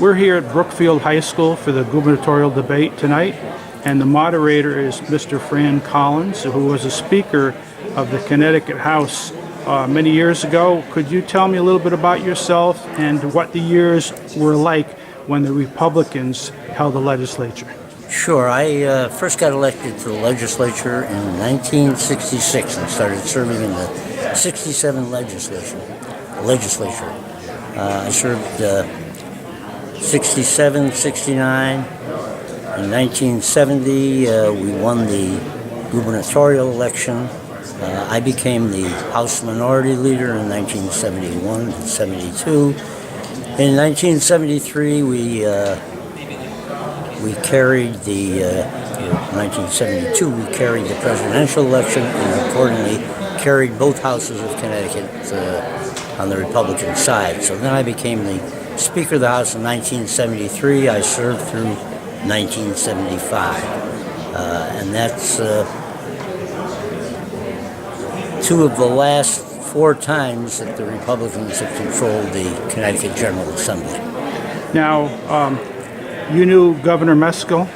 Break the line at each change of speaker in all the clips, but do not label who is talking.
We're here at Brookfield High School for the gubernatorial debate tonight, and the moderator is Mr. Fran Collins, who was a speaker of the Connecticut House many years ago. Could you tell me a little bit about yourself and what the years were like when the Republicans held the legislature?
Sure. I first got elected to the legislature in 1966 and started serving in the 67 legislature. I served 67, 69. In 1970, we won the gubernatorial election. I became the House Minority Leader in 1971 and 72. In 1973, we carried the 1972. We carried the presidential election and accordingly carried both houses of Connecticut on the Republican side. So then I became the Speaker of the House in 1973. I served through 1975, and that's two of the last four times that the Republicans have controlled the Connecticut General Assembly.
Now, you knew Governor Meskel?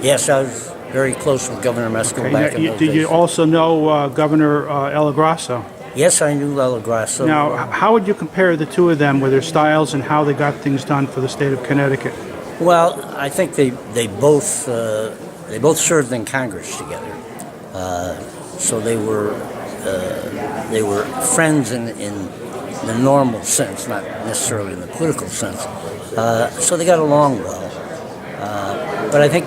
Yes, I was very close with Governor Meskel back in those days.
Did you also know Governor Elagrasso?
Yes, I knew Elagrasso.
Now, how would you compare the two of them with their styles and how they got things done for the state of Connecticut?
Well, I think they both served in Congress together, so they were friends in the normal sense, not necessarily in the political sense. So they got along well. But I think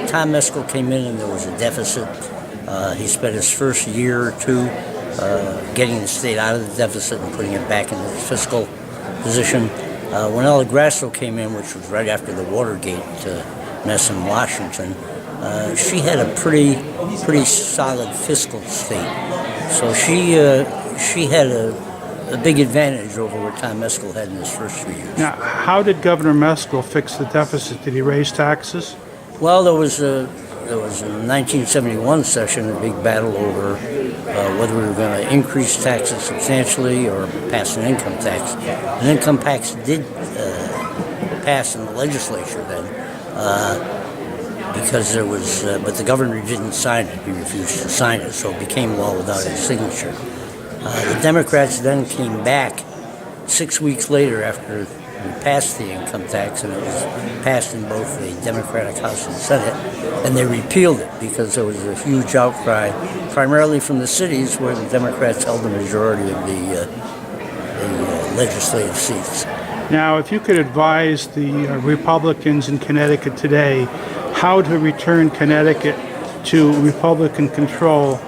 Tom Meskel came in and there was a deficit. He spent his first year or two getting the state out of the deficit and putting it back in the fiscal position. When Elagrasso came in, which was right after the Watergate mess in Washington, she had a pretty solid fiscal state. So she had a big advantage over what Tom Meskel had in his first 3 years.
Now, how did Governor Meskel fix the deficit? Did he raise taxes?
Well, there was in the 1971 session a big battle over whether we were going to increase taxes substantially or pass an income tax. An income tax did pass in the legislature then, because there was, but the governor didn't sign it. He refused to sign it, so it became law without his signature. The Democrats then came back 6 weeks later after we passed the income tax, and it was passed in both the Democratic House and Senate, and they repealed it because there was a huge outcry, primarily from the cities where the Democrats held the majority of the legislative seats.
Now, if you could advise the Republicans in Connecticut today how to return Connecticut to Republican control,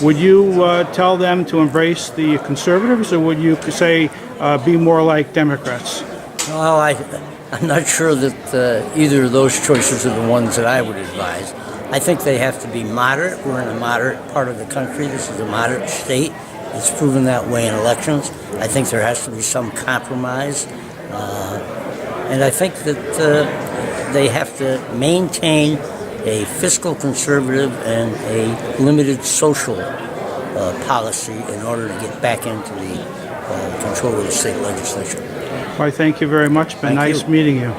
would you tell them to embrace the conservatives, or would you say be more like Democrats?
Well, I'm not sure that either of those choices are the ones that I would advise. I think they have to be moderate. We're in a moderate part of the country. This is a moderate state. It's proven that way in elections. I think there has to be some compromise. And I think that they have to maintain a fiscal conservative and a limited social policy in order to get back into the control of the state legislature.
Well, thank you very much. Been nice meeting you.